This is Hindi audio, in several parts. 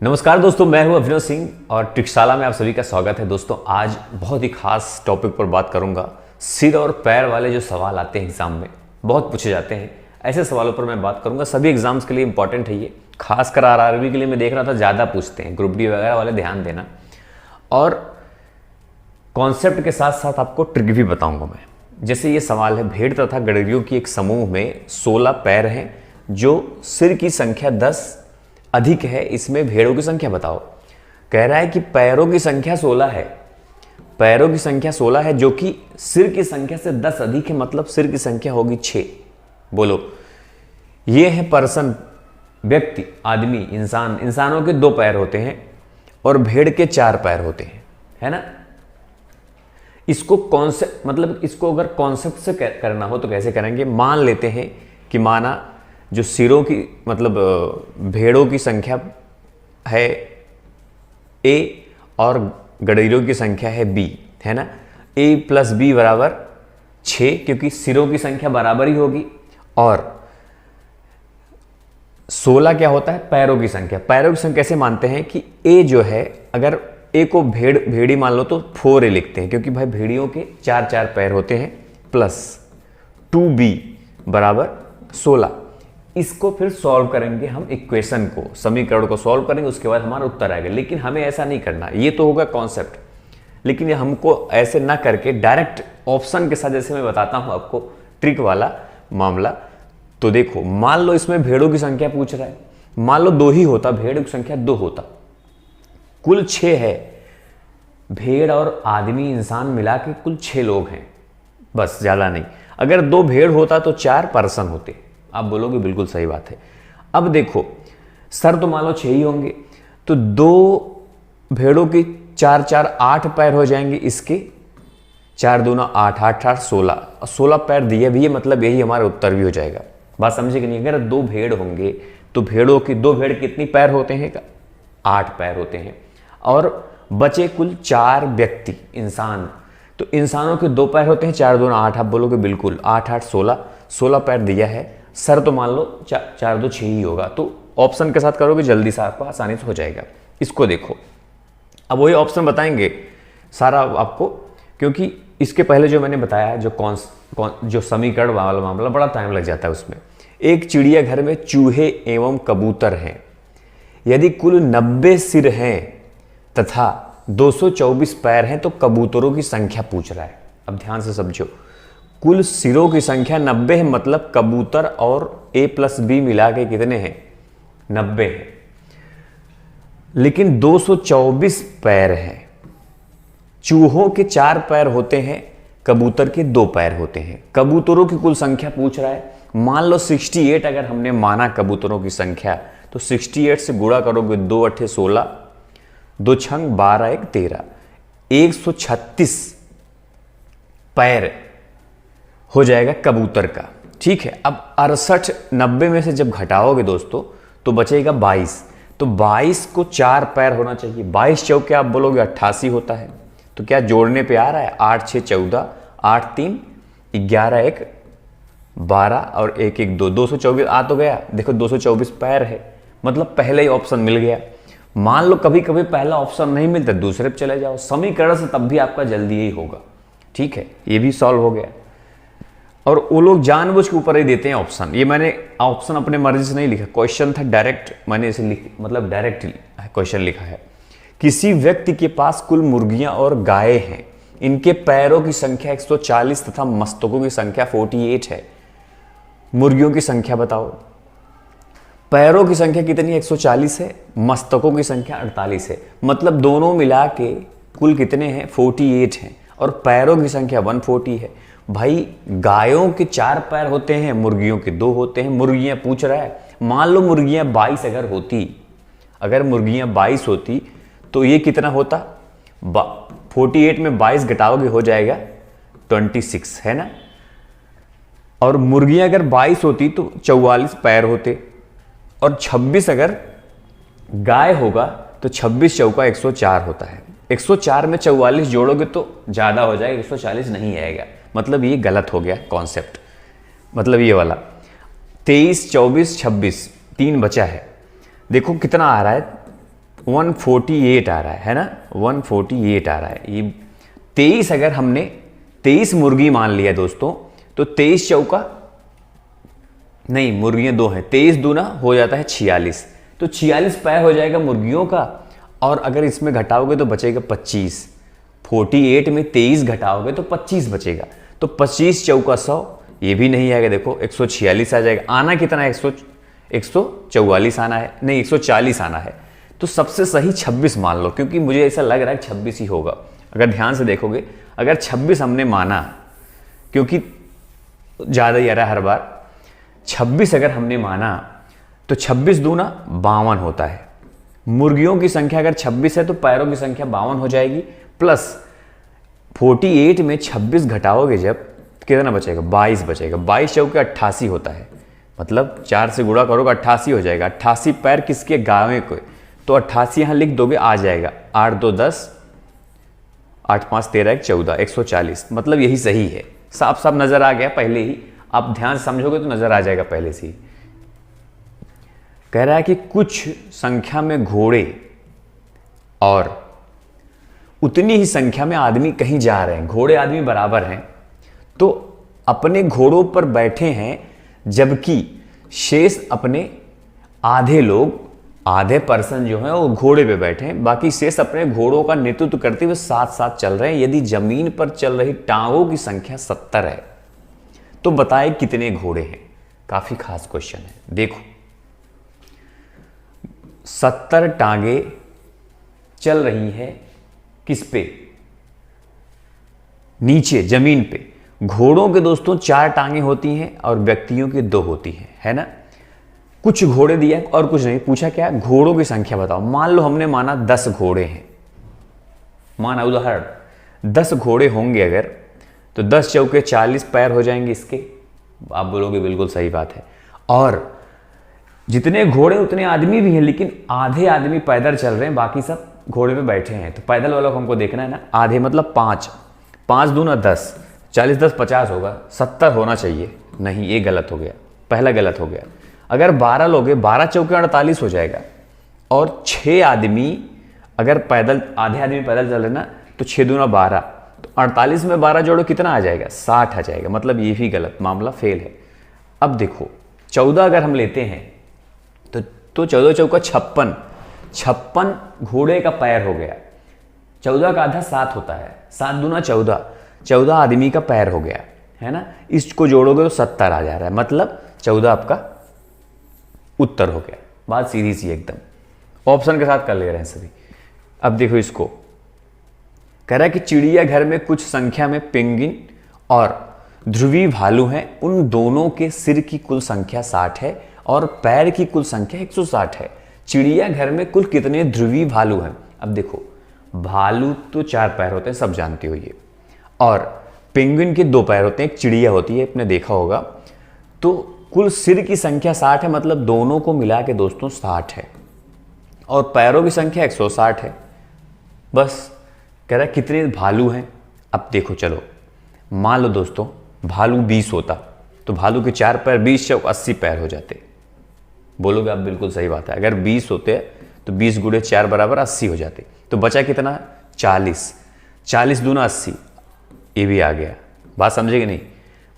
नमस्कार दोस्तों, मैं हूं अभिनव सिंह और ट्रिकशाला में आप सभी का स्वागत है। दोस्तों आज बहुत ही खास टॉपिक पर बात करूंगा। सिर और पैर वाले जो सवाल आते हैं एग्जाम में, बहुत पूछे जाते हैं, ऐसे सवालों पर मैं बात करूंगा। सभी एग्जाम्स के लिए इंपॉर्टेंट है ये, खासकर आरआरबी के लिए मैं देख रहा था ज़्यादा पूछते हैं, ग्रुप डी वगैरह वाले ध्यान देना। और कॉन्सेप्ट के साथ साथ आपको ट्रिक भी बताऊंगा मैं। जैसे ये सवाल है, भेड़ तथा गडरियों की एक समूह में 16 पैर हैं, जो सिर की संख्या 10 अधिक है, इसमें भेड़ों की संख्या बताओ। कह रहा है कि पैरों की संख्या 16 है, पैरों की संख्या 16 है जो कि सिर की संख्या से 10 अधिक है, मतलब सिर की संख्या होगी 6। बोलो, ये है पर्सन, व्यक्ति, आदमी, इंसान। इंसानों के 2 पैर होते हैं और भेड़ के 4 पैर होते हैं, है ना। इसको कॉन्सेप्ट, मतलब इसको अगर कॉन्सेप्ट से करना हो तो कैसे करेंगे। मान लेते हैं कि माना जो सिरों की, मतलब भेड़ों की संख्या है A और गडरियों की संख्या है B, है ना। A + B बराबर 6, क्योंकि सिरों की संख्या बराबर ही होगी। और 16 क्या होता है, पैरों की संख्या। पैरों की संख्या कैसे मानते हैं कि A जो है, अगर A को भेड़ी मान लो तो 4A लिखते हैं, क्योंकि भाई भेड़ियों के 4 पैर होते हैं, प्लस 2B बराबर 16। इसको फिर सॉल्व करेंगे हम, इक्वेशन को, समीकरण को सॉल्व करेंगे, उसके बाद हमारा उत्तर आएगा। लेकिन हमें ऐसा नहीं करना, ये तो होगा कॉन्सेप्ट, लेकिन ये हमको ऐसे ना करके डायरेक्ट ऑप्शन के साथ, जैसे मैं बताता हूं आपको ट्रिक वाला मामला। तो देखो, मान लो इसमें भेड़ों की संख्या पूछ रहा है, मान लो 2 ही होता, भेड़ की संख्या 2 होता, कुल 6 है। भेड़ और आदमी, इंसान मिला के कुल 6 लोग हैं, बस, ज्यादा नहीं। अगर 2 भेड़ होता तो 4 पर्सन होते। आप बोलोगे बिल्कुल सही बात है। अब देखो, सर तो मान लो 6 ही होंगे, तो 2 भेड़ों की 4 8 पैर हो जाएंगे, इसके 4 दूना 8, 8 8 16, और 16 पैर दिए भी है, मतलब यही हमारा उत्तर भी हो जाएगा। बात समझे कि नहीं। अगर 2 भेड़ होंगे तो भेड़ों की 2 भेड़ कितनी पैर होते हैं, 8 पैर होते हैं, और बचे कुल 4 व्यक्ति, इंसान। तो इंसानों के 2 पैर होते हैं, 4 दूना 8, आप बोलोगे बिल्कुल 8 8 16, 16 पैर दिया है। सर तो मान लो 4 2 6 ही होगा, तो ऑप्शन के साथ करोगे जल्दी से आपको आसानी से हो जाएगा। इसको देखो, अब वही ऑप्शन बताएंगे सारा आपको, क्योंकि इसके पहले जो मैंने बताया, जो समीकरण वाला मामला, बड़ा टाइम लग जाता है उसमें। एक चिड़ियाघर में चूहे एवं कबूतर हैं, यदि कुल 90 सिर हैं तथा 224 पैर हैं तो कबूतरों की संख्या पूछ रहा है। अब ध्यान से समझो, कुल सिरों की संख्या 90 है, मतलब कबूतर और A + B मिला के कितने हैं, 90 है। लेकिन 224 पैर हैं। चूहों के 4 पैर होते हैं, कबूतर के 2 पैर होते हैं। कबूतरों की कुल संख्या पूछ रहा है। मान लो 68 अगर हमने माना कबूतरों की संख्या, तो 68 से गुणा करोगे, 2 8 16, 2 6 12 1 13, 136 पैर हो जाएगा कबूतर का। ठीक है। अब 68 90 में से जब घटाओगे दोस्तों, तो बचेगा 22। तो 22 को 4 पैर होना चाहिए। 22 चौके आप बोलोगे 88 होता है, तो क्या जोड़ने पे आ रहा है, 8 6 14, 8 3 11 1 12 और 1 1 2, 224 आ तो गया। देखो 224 पैर है, मतलब पहले ही ऑप्शन मिल गया। मान लो कभी कभी पहला ऑप्शन नहीं मिलता, दूसरे पे चले जाओ समीकरण से, तब भी आपका जल्दी ही होगा। ठीक है, ये भी सॉल्व हो गया। और वो लोग जानबूझ के ऊपर ही देते हैं ऑप्शन। ये मैंने ऑप्शन अपने मर्जी से नहीं लिखा, क्वेश्चन था डायरेक्ट, मैंने इसे मतलब डायरेक्ट क्वेश्चन लिखा है। किसी व्यक्ति के पास कुल मुर्गियां और गायें हैं, इनके पैरों की संख्या 140 तथा मस्तकों की संख्या 48 है। मुर्गियों की संख्या बताओ। पैरों की संख्या कितनी, 140 है, मस्तकों की संख्या 48 है, मतलब दोनों मिला के कुल कितने हैं, 48 हैं, और पैरों की संख्या 140 है। भाई गायों के 4 पैर होते हैं, मुर्गियों के 2 होते हैं। मुर्गियां पूछ रहा है, मान लो मुर्गियां 22 अगर होती, अगर मुर्गियां 22 होती तो ये कितना होता, 48 में 22 घटाओगे हो जाएगा 26, है ना। और मुर्गियां अगर 22 होती तो 44 पैर होते, और 26 अगर गाय होगा तो 26 चौका 104 होता है। 104 में 44 जोड़ोगे तो ज्यादा हो जाएगा, 140 नहीं आएगा, मतलब ये गलत हो गया कॉन्सेप्ट। मतलब ये वाला 23 24 26 3 बचा है। देखो कितना आ रहा है, 148 आ रहा है ना, 148 आ रहा है। ये 23 अगर हमने 23 मुर्गी मान लिया दोस्तों, तो 23 चौका नहीं, मुर्गियां 2 हैं, 23 दूना हो जाता है 46, तो 46 पैर हो जाएगा मुर्गियों का। और अगर इसमें घटाओगे तो बचेगा 25, 48 में 23 घटाओगे तो 25 बचेगा, तो 25 चौका 100, ये भी नहीं आएगा, देखो 146 आ जाएगा। आना कितना है, 144 आना है, नहीं 140 आना है। तो सबसे सही 26 मान लो, क्योंकि मुझे ऐसा लग रहा है 26 ही होगा। अगर ध्यान से देखोगे, अगर 26 हमने माना, क्योंकि ज़्यादा ही आ रहा है हर बार, 26 अगर हमने माना तो 26 दूना 52 होता है। मुर्गियों की संख्या अगर 26 है तो पैरों की संख्या 52 हो जाएगी, प्लस 48 में 26 घटाओगे जब, कितना बचेगा, 22 बचेगा। 22 चौके 88 होता है, मतलब 4 से गुणा करोगे 88 हो जाएगा। 88 पैर किसके, गायों के, तो 88 यहाँ लिख दोगे, आ जाएगा 8 2 10, 8 5 13 1 14, 140, मतलब यही सही है। साफ साफ नजर आ गया पहले ही, आप ध्यान समझोगे तो नजर आ जाएगा पहले से ही। कह रहा है कि कुछ संख्या में घोड़े और उतनी ही संख्या में आदमी कहीं जा रहे हैं, घोड़े आदमी बराबर हैं, तो अपने घोड़ों पर बैठे हैं, जबकि शेष अपने आधे लोग, आधे पर्सन जो हैं वो घोड़े पे बैठे हैं, बाकी शेष अपने घोड़ों का नेतृत्व करते हुए साथ साथ चल रहे हैं। यदि जमीन पर चल रही टांगों की संख्या 70 है तो बताए कितने घोड़े हैं। काफी खास क्वेश्चन है, देखो 70 टांगे चल रही है किस पे, नीचे जमीन पे। घोड़ों के दोस्तों 4 टांगे होती हैं और व्यक्तियों की 2 होती हैं, है ना। कुछ घोड़े दिया और कुछ नहीं, पूछा क्या, घोड़ों की संख्या बताओ। मान लो हमने माना 10 घोड़े हैं, माना उदाहरण 10 घोड़े होंगे अगर, तो 10 चौके 40 पैर हो जाएंगे इसके। आप बोलोगे बिल्कुल सही बात है। और जितने घोड़े उतने आदमी भी हैं, लेकिन आधे आदमी पैदल चल रहे हैं, बाकी सब घोड़े पे बैठे हैं। तो पैदल वालों को हमको देखना है ना, आधे मतलब 5, 5 दूना 10, 40 10 50 होगा, 70 होना चाहिए। नहीं, ये गलत हो गया, पहला गलत हो गया। अगर 12 लोगे, 12 चौके 48 हो जाएगा। और 6 आदमी अगर पैदल, आधे आदमी पैदल चल रहे ना, तो 6 दूना 12, तो 48 में 12 जोड़ो कितना आ जाएगा, 60 आ जाएगा। मतलब ये भी गलत, मामला फेल है। अब देखो 14 अगर हम लेते हैं तो 14 चौका 56, 56 घोड़े का पैर हो गया। 14 का आधा 7 होता है, 7 दूना 14, 14 आदमी का पैर हो गया, है ना। इसको जोड़ोगे तो 70 आ जा रहा है, मतलब 14 आपका उत्तर हो गया। बात सीधी सी एकदम, ऑप्शन के साथ कर ले रहे हैं सभी। अब देखो इसको, कह रहा है कि चिड़ियाघर में कुछ संख्या में पेंगुइन और ध्रुवी भालू हैं, उन दोनों के सिर की कुल संख्या 60 है और पैर की कुल संख्या 160 है। चिड़ियाघर में कुल कितने ध्रुवी भालू हैं। अब देखो, भालू तो 4 पैर होते हैं, सब जानते हो ये, और पेंगुइन के 2 पैर होते हैं, एक चिड़िया होती है, आपने देखा होगा। तो कुल सिर की संख्या 60 है, मतलब दोनों को मिला के दोस्तों 60 है, और पैरों की संख्या 160 है। बस कह रहा है कितने भालू हैं। अब देखो, चलो मान लो दोस्तों भालू 20 होता, तो भालू के 4 पैर 20 चौक 80 पैर हो जाते। बोलोगे आप बिल्कुल सही बात है, अगर 20 होते तो 20 गुणे 4 बराबर 80 हो जाते। तो बचा कितना, 40, 40 दूना 80, ये भी आ गया। बात समझे कि नहीं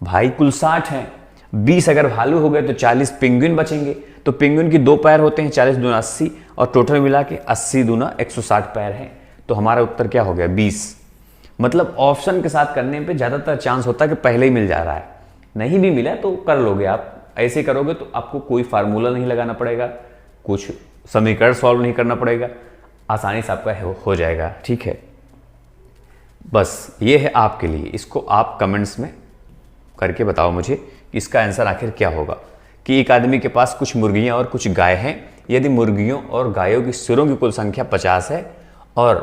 भाई, कुल 60 है, 20 अगर भालू हो गए तो 40 पेंगुइन बचेंगे। तो पेंगुइन की 2 पैर होते हैं, 40 दूना 80, और टोटल मिला के 80 दूना 160 पैर हैं। तो हमारा उत्तर क्या हो गया, 20। मतलब ऑप्शन के साथ करने पे ज़्यादातर चांस होता है कि पहले ही मिल जा रहा है। नहीं भी मिला तो कर लोगे आप, ऐसे करोगे तो आपको कोई फार्मूला नहीं लगाना पड़ेगा, कुछ समीकरण सॉल्व नहीं करना पड़ेगा, आसानी से आपका हो जाएगा। ठीक है, बस ये है आपके लिए। इसको आप कमेंट्स में करके बताओ मुझे कि इसका आंसर आखिर क्या होगा। कि एक आदमी के पास कुछ मुर्गियां और कुछ गाय हैं, यदि मुर्गियों और गायों की सिरों की कुल संख्या 50 है और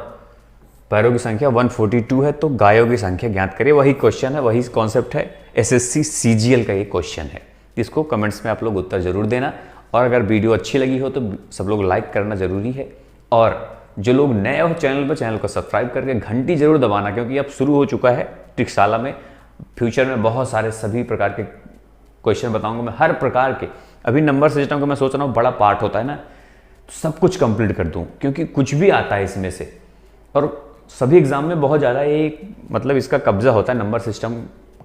पैरों की संख्या 142 है, तो गायों की संख्या ज्ञात करिए। वही क्वेश्चन है, वही कॉन्सेप्ट है, एसएससी सीजीएल का ये क्वेश्चन है। इसको कमेंट्स में आप लोग उत्तर जरूर देना, और अगर वीडियो अच्छी लगी हो तो सब लोग लाइक करना जरूरी है, और जो लोग नए हो चैनल पर, चैनल को सब्सक्राइब करके घंटी जरूर दबाना, क्योंकि अब शुरू हो चुका है ट्रिक्शाला में। फ्यूचर में बहुत सारे सभी प्रकार के क्वेश्चन बताऊंगा मैं, हर प्रकार के। अभी नंबर सिस्टम का मैं सोच रहा हूँ बड़ा पार्ट होता है ना, सब कुछ कंप्लीट कर दूं, क्योंकि कुछ भी आता है इसमें से। और सभी एग्जाम में बहुत ज़्यादा ये मतलब इसका कब्जा होता है, नंबर सिस्टम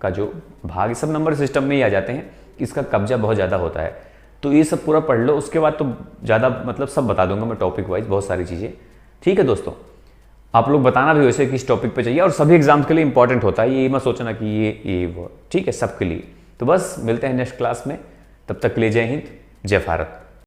का जो भाग, सब नंबर सिस्टम में ही आ जाते हैं, इसका कब्जा बहुत ज़्यादा होता है। तो ये सब पूरा पढ़ लो, उसके बाद तो ज़्यादा मतलब सब बता दूंगा मैं टॉपिक वाइज, बहुत सारी चीज़ें। ठीक है दोस्तों, आप लोग बताना भी वैसे किस टॉपिक पे चाहिए, और सभी एग्जाम्स के लिए इंपॉर्टेंट होता है, ये मत सोचना कि ये वो। ठीक है, सबके लिए। तो बस मिलते हैं नेक्स्ट क्लास में, तब तक के लिए जय हिंद, जय भारत।